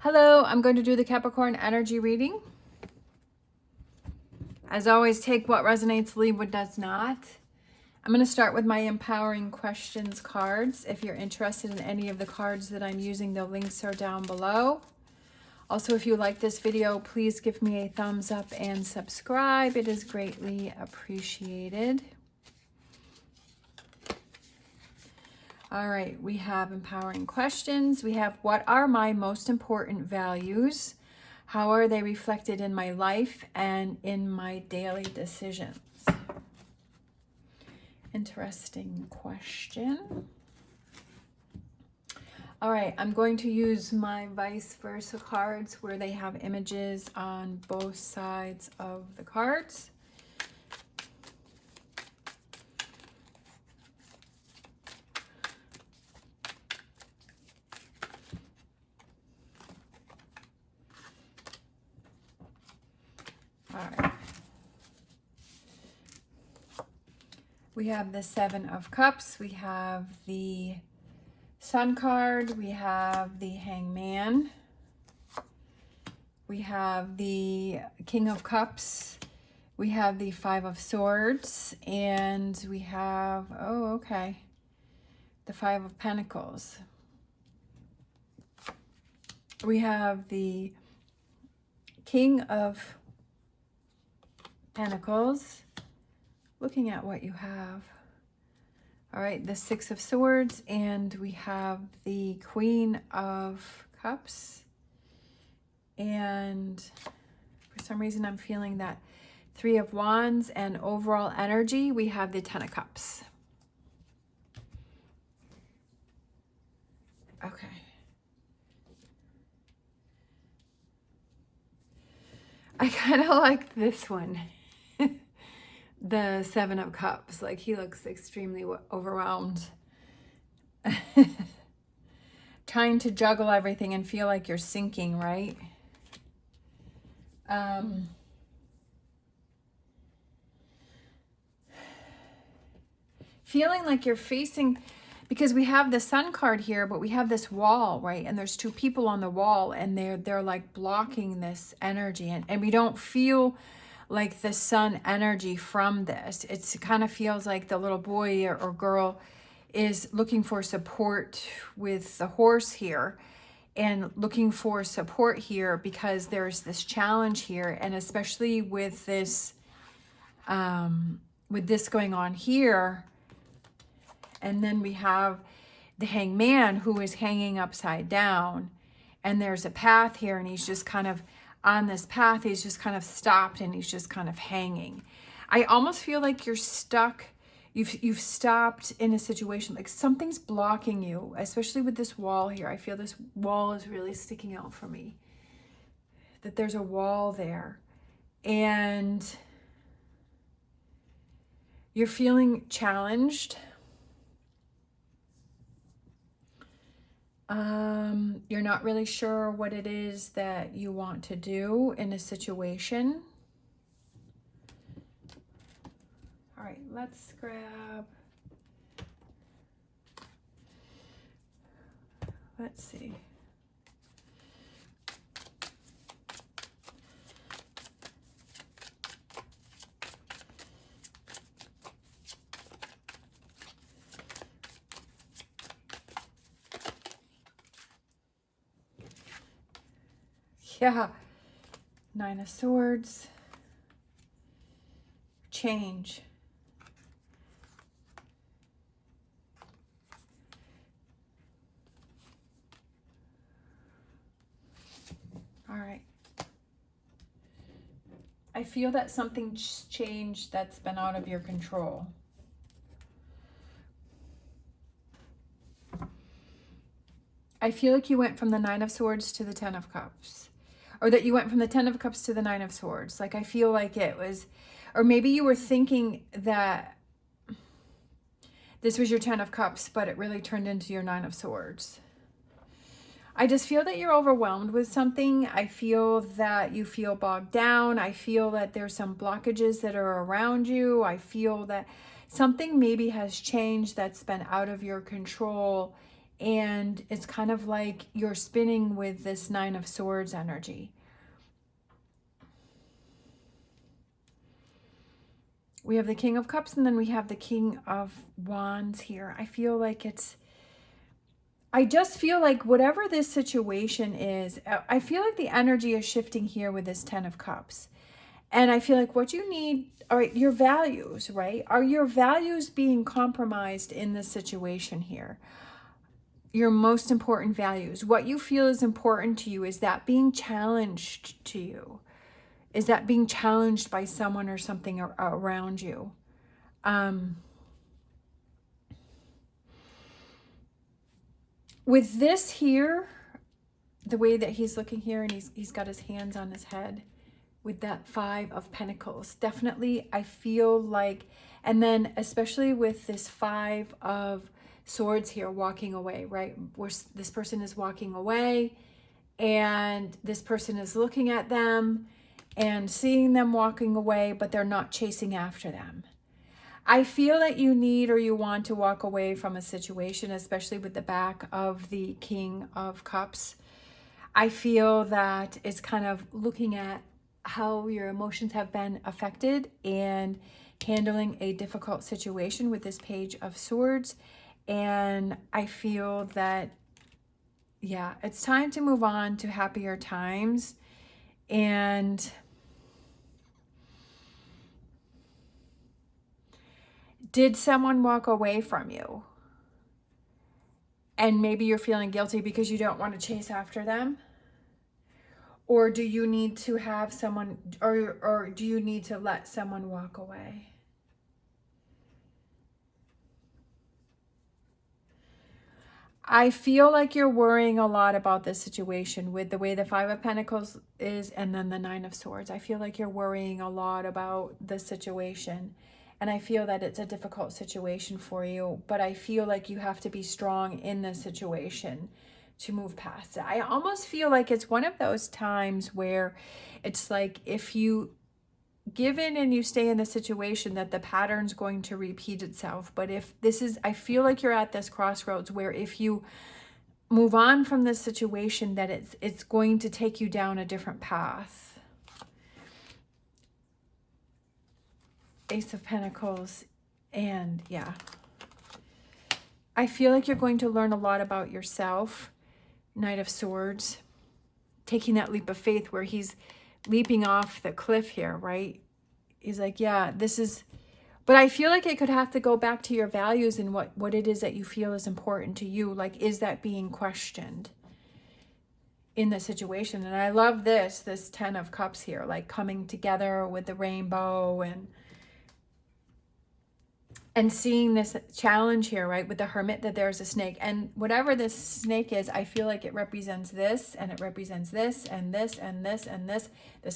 Hello, I'm going to do the Capricorn energy reading. As always, take what resonates, leave what does not. I'm going to start with my empowering questions cards. If you're interested in any of the cards that I'm using, the links are down below. Also, if you like this video, please give me a thumbs up and subscribe. It is greatly appreciated. All right, we have empowering questions. We have, what are my most important values? How are they reflected in my life and in my daily decisions? Interesting question. All right, I'm going to use my vice versa cards where they have images on both sides of the cards. All right. We have the Seven of Cups. We have the Sun card. We have the Hangman. We have the King of Cups. We have the Five of Swords. And we have, oh, okay, the Five of Pentacles. We have the King of Pentacles. Looking at what you have. All right, the Six of Swords, and we have the Queen of Cups. And for some reason, I'm feeling that Three of Wands, and overall energy, we have the Ten of Cups. Okay. I kind of like this one. The Seven of Cups, like he looks extremely overwhelmed. Trying to juggle everything and feel like you're sinking, right? Feeling like you're facing, because we have the Sun card here, but we have this wall, right? And there's two people on the wall, and they're like blocking this energy, and we don't feel like the sun energy from this. It kind of feels like the little boy or girl is looking for support with the horse here, and looking for support here because there's this challenge here, and especially with this going on here. And then we have the Hangman, who is hanging upside down, and there's a path here, and he's just kind of on this path. He's just kind of stopped, and he's just kind of hanging. I almost feel like you're stuck. You've stopped in a situation, like something's blocking you, especially with this wall here. I feel this wall is really sticking out for me, that there's a wall there, and you're feeling challenged. You're not really sure what it is that you want to do in a situation. All right, let's grab, let's see. Yeah, Nine of Swords, change. All right. I feel that something's changed that's been out of your control. I feel like you went from the Nine of Swords to the Ten of Cups. Or that you went from the Ten of Cups to the Nine of Swords. Like, I feel like it was, or maybe you were thinking that this was your Ten of Cups, but it really turned into your Nine of Swords. I just feel that you're overwhelmed with something. I feel that you feel bogged down. I feel that there's some blockages that are around you. I feel that something maybe has changed that's been out of your control, And it's kind of like you're spinning with this Nine of Swords energy. We have the King of Cups, and then we have the King of Wands here. I just feel like whatever this situation is, I feel like the energy is shifting here with this Ten of Cups. And I feel like what you need are your values, right? Are your values being compromised in this situation here? Your most important values, what you feel is important to you, is that being challenged to you? Is that being challenged by someone or something around you? With this here, the way that he's looking here, and he's got his hands on his head with that Five of Pentacles, definitely I feel like, and then especially with this Five of Swords here, walking away, right? Where this person is walking away, and this person is looking at them and seeing them walking away, but they're not chasing after them. I feel that you need or you want to walk away from a situation, especially with the back of the King of Cups. I feel that it's kind of looking at how your emotions have been affected and handling a difficult situation with this Page of Swords. And I feel that, yeah, it's time to move on to happier times. And did someone walk away from you? And maybe you're feeling guilty because you don't want to chase after them? Or do you need to have someone, or do you need to let someone walk away? I feel like you're worrying a lot about this situation with the way the Five of Pentacles is and then the Nine of Swords. I feel like you're worrying a lot about the situation. And I feel that it's a difficult situation for you, but I feel like you have to be strong in this situation to move past it. I almost feel like it's one of those times where it's like if you give in and you stay in the situation, that the pattern's going to repeat itself. But if this is, I feel like you're at this crossroads where if you move on from this situation, that it's going to take you down a different path. Ace of Pentacles, and yeah. I feel like you're going to learn a lot about yourself. Knight of Swords, taking that leap of faith where he's leaping off the cliff here, right? He's like, yeah, this is, but I feel like it could have to go back to your values and what it is that you feel is important to you. Like, is that being questioned in the situation? And I love this Ten of Cups here, like coming together with the rainbow and seeing this challenge here, right, with the Hermit, that there's a snake. And whatever this snake is, I feel like it represents this, and it represents this, and this, and this, and this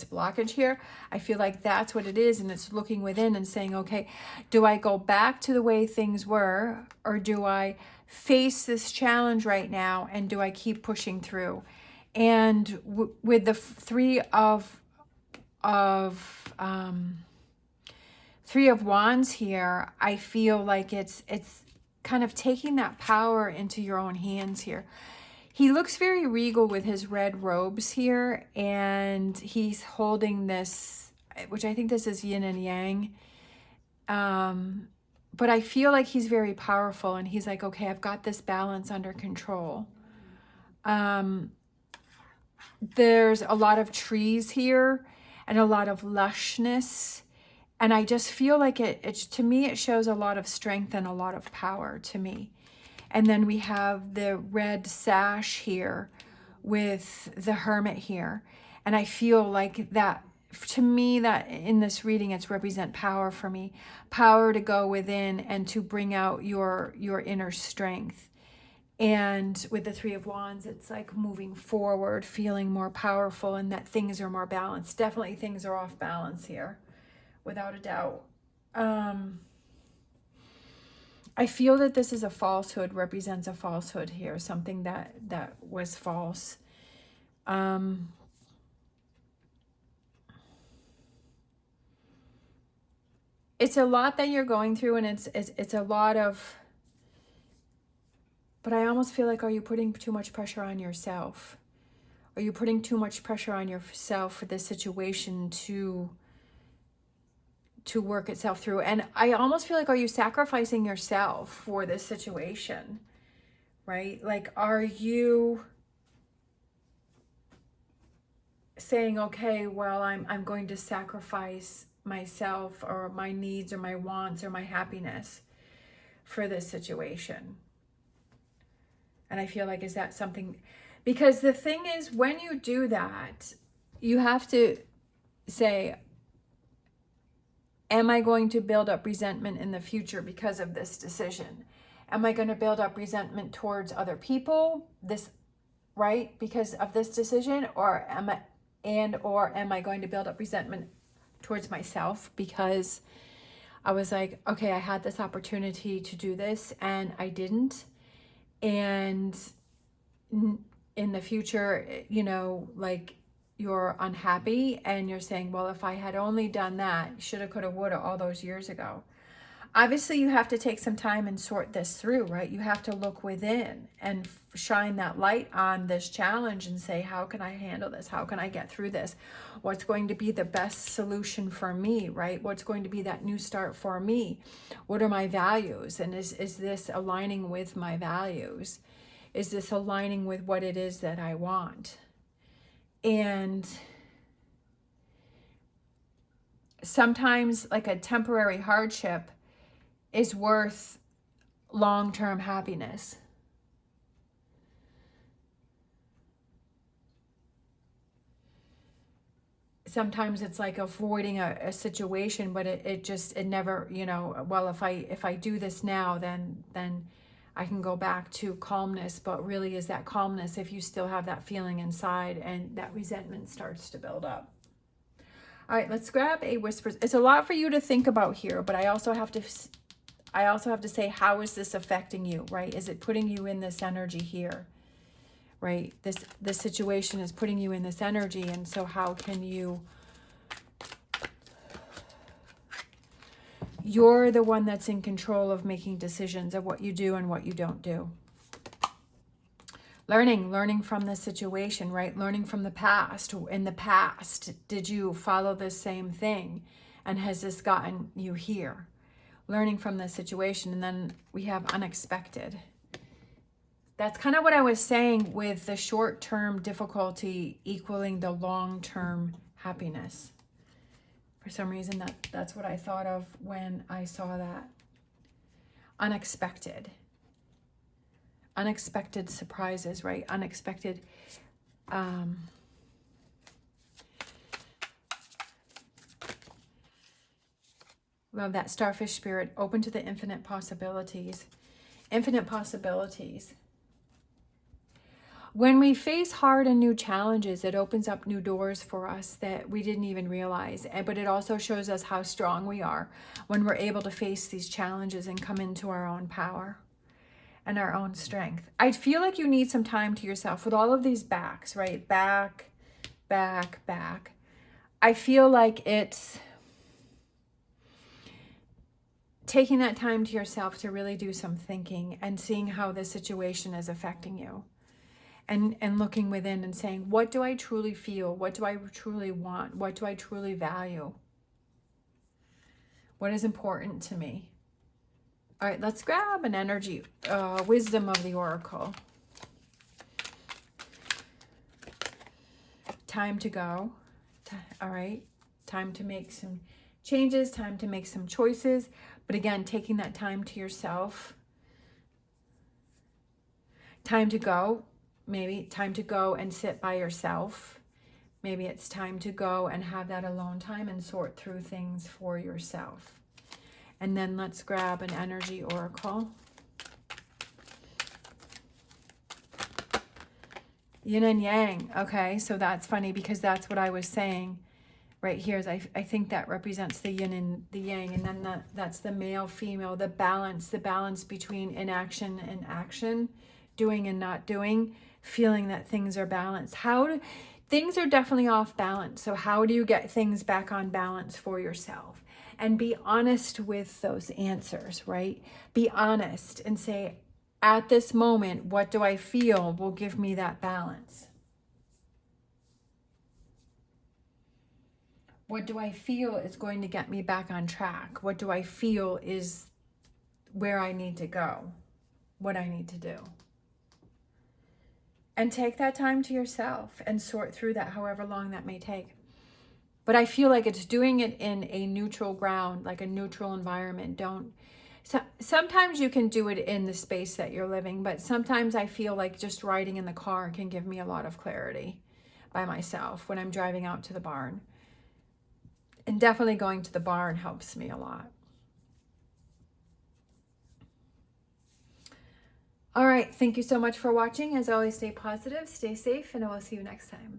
blockage here. I feel like that's what it is, and it's looking within and saying, okay, do I go back to the way things were, or do I face this challenge right now, and do I keep pushing through? And with the Three of Wands here, I feel like it's kind of taking that power into your own hands here. He looks very regal with his red robes here, and he's holding this, which I think this is yin and yang. But I feel like he's very powerful, and he's like, okay, I've got this balance under control. There's a lot of trees here and a lot of lushness. And I just feel like to me, it shows a lot of strength and a lot of power to me. And then we have the red sash here with the Hermit here. And I feel like that, to me, that in this reading, it's represent power for me. Power to go within and to bring out your inner strength. And with the Three of Wands, it's like moving forward, feeling more powerful, and that things are more balanced. Definitely things are off balance here, without a doubt. I feel that this is a falsehood, represents a falsehood here, something that was false. It's a lot that you're going through, and it's a lot of, But I almost feel like, are you putting too much pressure on yourself? Are you putting too much pressure on yourself for this situation to work itself through? And I almost feel like, are you sacrificing yourself for this situation? Right? Like, are you saying, okay, well, I'm going to sacrifice myself or my needs or my wants or my happiness for this situation? And I feel like, is that something? Because the thing is, when you do that, you have to say, am I going to build up resentment in the future because of this decision? Am I going to build up resentment towards other people, right, because of this decision? Or am I going to build up resentment towards myself because I was like, okay, I had this opportunity to do this and I didn't. And in the future, like, you're unhappy and you're saying, well, if I had only done that, shoulda, coulda, woulda, all those years ago. Obviously, you have to take some time and sort this through, right? You have to look within and shine that light on this challenge and say, how can I handle this? How can I get through this? What's going to be the best solution for me, right? What's going to be that new start for me? What are my values? And is this aligning with my values? Is this aligning with what it is that I want? And sometimes, like, a temporary hardship is worth long-term happiness. Sometimes it's like avoiding a situation, but it never, well, if I do this now, then I can go back to calmness. But really, is that calmness if you still have that feeling inside and that resentment starts to build up? All right, let's grab a whisper. It's a lot for you to think about here, but I also have to say, how is this affecting you, right? Is it putting you in this energy here, right? This situation is putting you in this energy, and so how can you... You're the one that's in control of making decisions of what you do and what you don't do. Learning from this situation, right? Learning from the past. In the past, did you follow this same thing? And has this gotten you here? Learning from the situation. And then we have unexpected. That's kind of what I was saying with the short-term difficulty equaling the long-term happiness. For some reason, that's what I thought of when I saw that. Unexpected. Unexpected surprises, right? Unexpected. Love that starfish spirit. Open to the infinite possibilities. Infinite possibilities. When we face hard and new challenges, it opens up new doors for us that we didn't even realize. But it also shows us how strong we are when we're able to face these challenges and come into our own power and our own strength. I feel like you need some time to yourself with all of these backs, right? Back, back, back. I feel like it's taking that time to yourself to really do some thinking and seeing how this situation is affecting you. And looking within and saying, what do I truly feel? What do I truly want? What do I truly value? What is important to me? All right, let's grab an energy, wisdom of the oracle. Time to go. All right, time to make some changes, time to make some choices. But again, taking that time to yourself. Time to go. Maybe time to go and sit by yourself. Maybe it's time to go and have that alone time and sort through things for yourself. And then let's grab an energy oracle. Yin and yang. Okay, so that's funny because that's what I was saying right here. Is I think that represents the yin and the yang. And then that's the male, female, the balance between inaction and action, doing and not doing. Feeling that things are balanced. Things are definitely off balance. So how do you get things back on balance for yourself? And be honest with those answers, right? Be honest and say, at this moment, what do I feel will give me that balance? What do I feel is going to get me back on track? What do I feel is where I need to go? What I need to do? And take that time to yourself and sort through that, however long that may take. But I feel like it's doing it in a neutral ground, like a neutral environment. Sometimes you can do it in the space that you're living, but sometimes I feel like just riding in the car can give me a lot of clarity by myself when I'm driving out to the barn. And definitely going to the barn helps me a lot. All right, thank you so much for watching. As always, stay positive, stay safe, and I will see you next time.